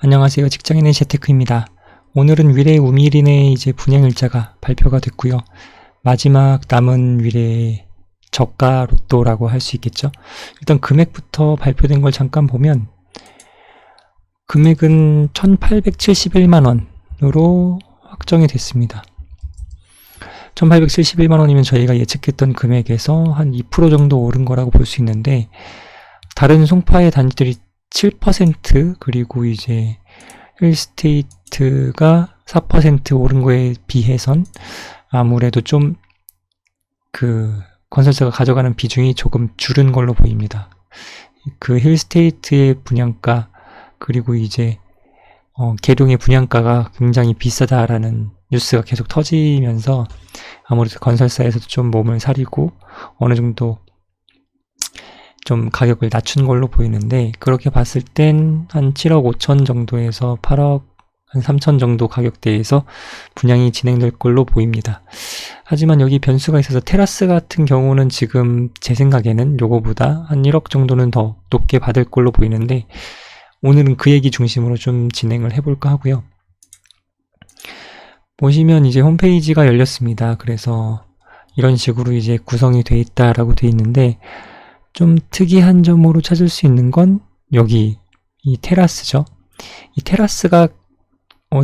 안녕하세요. 직장인의 재테크입니다. 오늘은 위례 우미린의 이제 분양일자가 발표가 됐고요. 마지막 남은 위례 저가 로또라고 할 수 있겠죠. 일단 금액부터 발표된 걸 잠깐 보면 금액은 1871만 원으로 확정이 됐습니다. 1871만 원이면 저희가 예측했던 금액에서 한 2% 정도 오른 거라고 볼 수 있는데, 다른 송파의 단지들이 7% 그리고 이제 힐스테이트가 4% 오른 거에 비해선 아무래도 좀 건설사가 가져가는 비중이 조금 줄은 걸로 보입니다. 그 힐스테이트의 분양가 그리고 이제 계룡의 분양가가 굉장히 비싸다라는 뉴스가 계속 터지면서 아무래도 건설사에서도 좀 몸을 사리고 어느 정도 좀 가격을 낮춘 걸로 보이는데, 그렇게 봤을 땐 한 7억 5천 정도에서 8억 한 3천 정도 가격대에서 분양이 진행될 걸로 보입니다. 하지만 여기 변수가 있어서 테라스 같은 경우는 지금 제 생각에는 요거보다 한 1억 정도는 더 높게 받을 걸로 보이는데, 오늘은 그 얘기 중심으로 좀 진행을 해볼까 하고요. 보시면 이제 홈페이지가 열렸습니다. 그래서 이런 식으로 이제 구성이 돼 있다라고 돼 있는데, 좀 특이한 점으로 찾을 수 있는 건 여기 이 테라스죠. 이 테라스가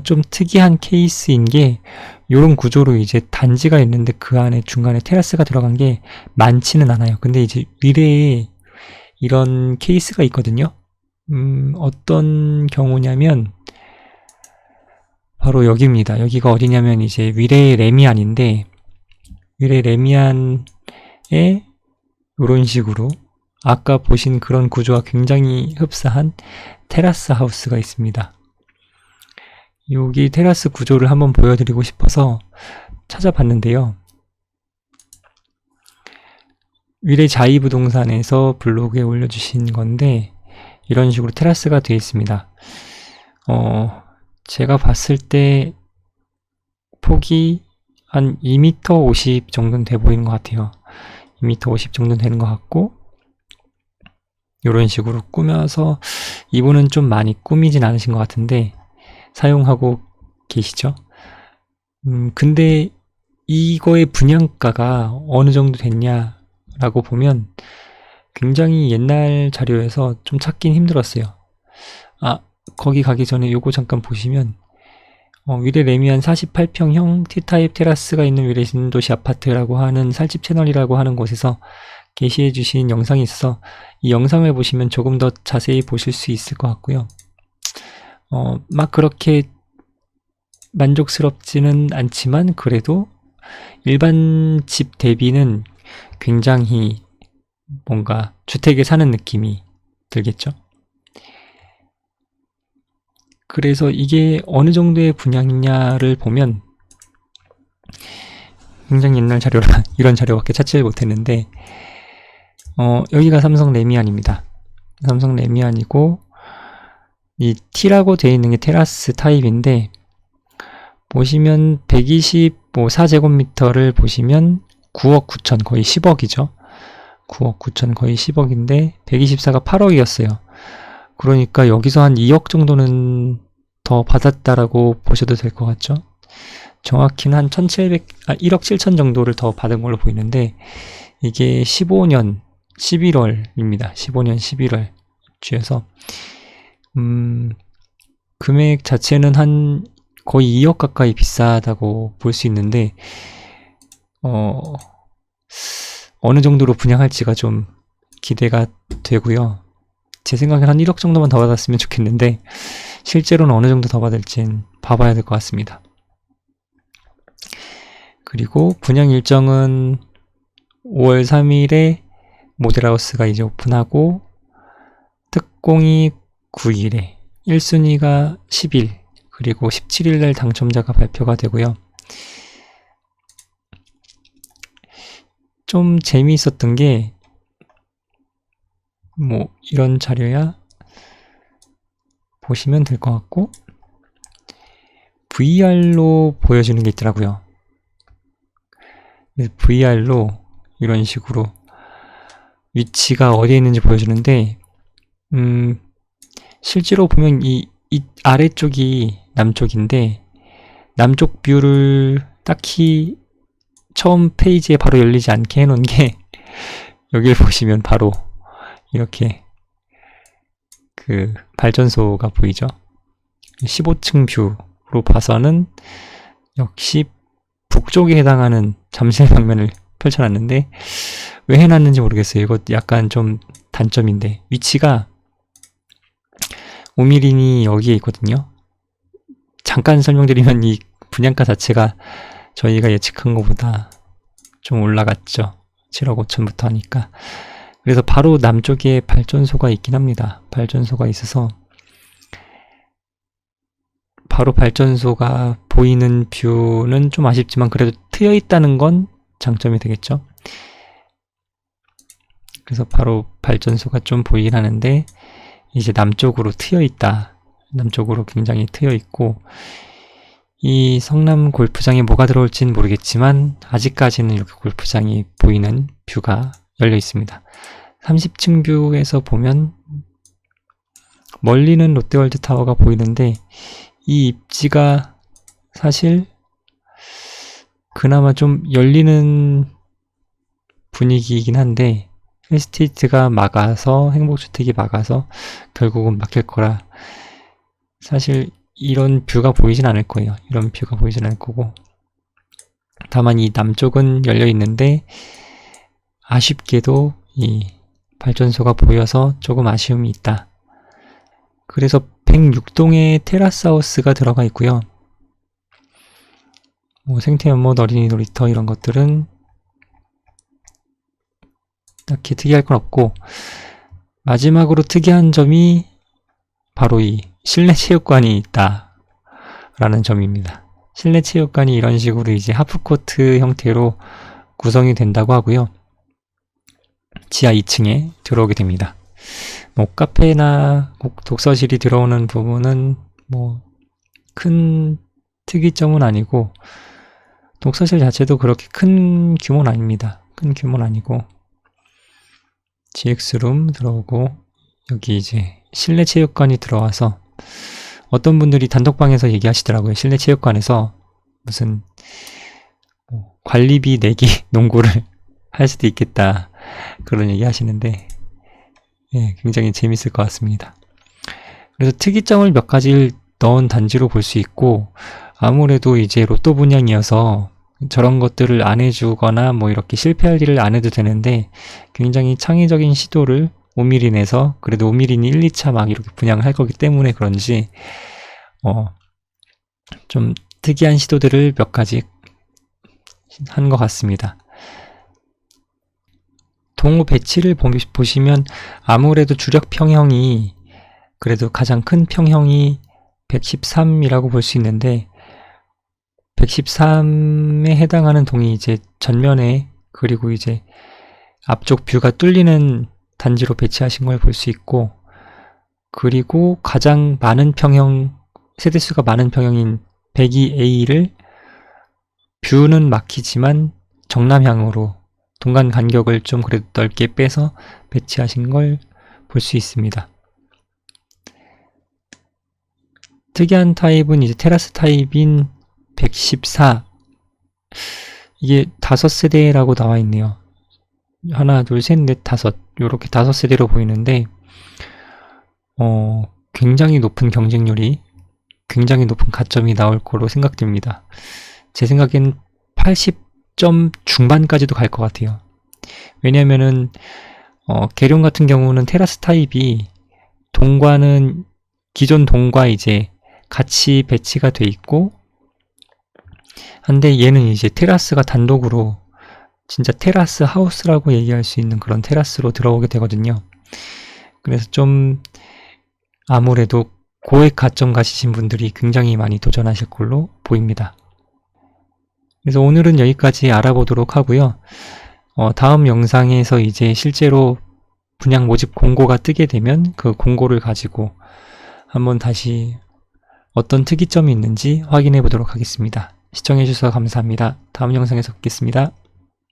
좀 특이한 케이스인 게, 요런 구조로 이제 단지가 있는데 그 안에 중간에 테라스가 들어간 게 많지는 않아요. 근데 이제 위례에 이런 케이스가 있거든요. 어떤 경우냐면 바로 여기입니다. 여기가 어디냐면 이제 위례 레미안인데, 위례 레미안에 이런 식으로 아까 보신 그런 구조와 굉장히 흡사한 테라스 하우스가 있습니다. 여기 테라스 구조를 한번 보여드리고 싶어서 찾아봤는데요. 위례 자이부동산에서 블로그에 올려주신 건데, 이런 식으로 테라스가 되어 있습니다. 제가 봤을 때 폭이 한 2m 50 정도는 돼 보이는 것 같아요. 2m 50 정도 되는 것 같고, 이런 식으로 꾸며서, 이분은 좀 많이 꾸미진 않으신 것 같은데 사용하고 계시죠. 근데 이거의 분양가가 어느 정도 됐냐라고 보면 굉장히 옛날 자료에서 좀 찾긴 힘들었어요. 거기 가기 전에 요거 잠깐 보시면 위례 레미안 48평형 T타입 테라스가 있는 위례 신도시 아파트라고 하는 살집 채널이라고 하는 곳에서 게시해 주신 영상이 있어서 이 영상을 보시면 조금 더 자세히 보실 수 있을 것 같고요. 막 그렇게 만족스럽지는 않지만 그래도 일반 집 대비는 굉장히 뭔가 주택에 사는 느낌이 들겠죠. 그래서 이게 어느 정도의 분양이냐를 보면 굉장히 옛날 자료라 이런 자료밖에 찾지 못했는데, 여기가 삼성 레미안입니다. 삼성 레미안이고, 이 T라고 되어 있는 게 테라스 타입인데, 보시면 124제곱미터를 보시면 9억 9천, 거의 10억이죠. 9억 9천, 거의 10억인데 124가 8억이었어요. 그러니까 여기서 한 2억 정도는 더 받았다라고 보셔도 될 것 같죠. 정확히는 한 1억 7천 정도를 더 받은 걸로 보이는데, 이게 15년 11월입니다. 15년 11월 입주해서 금액 자체는 한 거의 2억 가까이 비싸다고 볼 수 있는데, 어느 정도로 분양할지가 좀 기대가 되고요. 제 생각엔 한 1억 정도만 더 받았으면 좋겠는데, 실제로는 어느 정도 더 받을진 봐봐야 될 것 같습니다. 그리고 분양 일정은 5월 3일에 모델하우스가 이제 오픈하고, 특공이 9일에 1순위가 10일 그리고 17일날 당첨자가 발표가 되고요. 좀 재미있었던 게 이런 자료야 보시면 될 것 같고, VR로 보여주는 게 있더라고요. VR로 이런 식으로 위치가 어디에 있는지 보여주는데, 실제로 보면 이 이 아래쪽이 남쪽인데 남쪽 뷰를 딱히 처음 페이지에 바로 열리지 않게 해놓은 게 여기를 보시면 바로 이렇게 그 발전소가 보이죠? 15층 뷰로 봐서는 역시 북쪽에 해당하는 잠실 방면을 펼쳐놨는데 왜 해놨는지 모르겠어요. 이거 약간 좀 단점인데 위치가 오미린이 여기에 있거든요. 잠깐 설명드리면 이 분양가 자체가 저희가 예측한 것보다 좀 올라갔죠. 7억 5천부터 하니까. 그래서 바로 남쪽에 발전소가 있긴 합니다. 발전소가 있어서 바로 발전소가 보이는 뷰는 좀 아쉽지만 그래도 트여 있다는 건 장점이 되겠죠. 그래서 바로 발전소가 좀 보이긴 하는데 이제 남쪽으로 트여 있다. 남쪽으로 굉장히 트여 있고 이 성남 골프장에 뭐가 들어올지는 모르겠지만 아직까지는 이렇게 골프장이 보이는 뷰가 열려 있습니다. 30층 뷰에서 보면 멀리는 롯데월드 타워가 보이는데 이 입지가 사실 그나마 좀 열리는 분위기이긴 한데 힐스테이트가 막아서 행복주택이 막아서 결국은 막힐 거라 사실 이런 뷰가 보이진 않을 거예요. 이런 뷰가 보이진 않을 거고 다만 이 남쪽은 열려 있는데 아쉽게도 이 발전소가 보여서 조금 아쉬움이 있다. 그래서 106동에 테라스하우스가 들어가 있고요. 뭐 생태연못, 어린이 놀이터 이런 것들은 딱히 특이할 건 없고 마지막으로 특이한 점이 바로 이 실내 체육관이 있다 라는 점입니다. 실내 체육관이 이런 식으로 이제 하프코트 형태로 구성이 된다고 하고요. 지하 2층에 들어오게 됩니다. 뭐 카페나 독서실이 들어오는 부분은 뭐 큰 특이점은 아니고 독서실 자체도 그렇게 큰 규모는 아닙니다. 큰 규모는 아니고 GX룸 들어오고 여기 이제 실내 체육관이 들어와서 어떤 분들이 단톡방에서 얘기하시더라고요. 실내 체육관에서 무슨 뭐 관리비 내기 농구를 할 수도 있겠다 그런 얘기 하시는데 예, 굉장히 재밌을 것 같습니다. 그래서 특이점을 몇 가지를 넣은 단지로 볼 수 있고 아무래도 이제 로또 분양이어서 저런 것들을 안 해주거나 뭐 이렇게 실패할 일을 안 해도 되는데 굉장히 창의적인 시도를 오미린에서 그래도 오미린이 1, 2차 막 이렇게 분양을 할 거기 때문에 그런지 좀 특이한 시도들을 몇 가지 한 것 같습니다. 동호 배치를 보시면 아무래도 주력 평형이 그래도 가장 큰 평형이 113이라고 볼 수 있는데 113에 해당하는 동이 이제 전면에 그리고 이제 앞쪽 뷰가 뚫리는 단지로 배치하신 걸 볼 수 있고 그리고 가장 많은 평형 세대수가 많은 평형인 102A를 뷰는 막히지만 정남향으로 동간 간격을 좀 그래도 넓게 빼서 배치하신 걸 볼 수 있습니다. 특이한 타입은 이제 테라스 타입인 114 이게 5세대라고 나와 있네요. 하나, 둘, 셋, 넷, 다섯 요렇게 5세대로 보이는데 굉장히 높은 경쟁률이 굉장히 높은 가점이 나올 거로 생각됩니다. 제 생각엔 80점 중반까지도 갈 것 같아요. 왜냐면은 계룡 같은 경우는 테라스 타입이 동과는 기존 동과 이제 같이 배치가 돼 있고 한데 얘는 이제 테라스가 단독으로 진짜 테라스 하우스라고 얘기할 수 있는 그런 테라스로 들어오게 되거든요. 그래서 좀 아무래도 고액 가점 가지신 분들이 굉장히 많이 도전하실 걸로 보입니다. 그래서 오늘은 여기까지 알아보도록 하고요. 다음 영상에서 이제 실제로 분양 모집 공고가 뜨게 되면 그 공고를 가지고 한번 다시 어떤 특이점이 있는지 확인해 보도록 하겠습니다. 시청해 주셔서 감사합니다. 다음 영상에서 뵙겠습니다.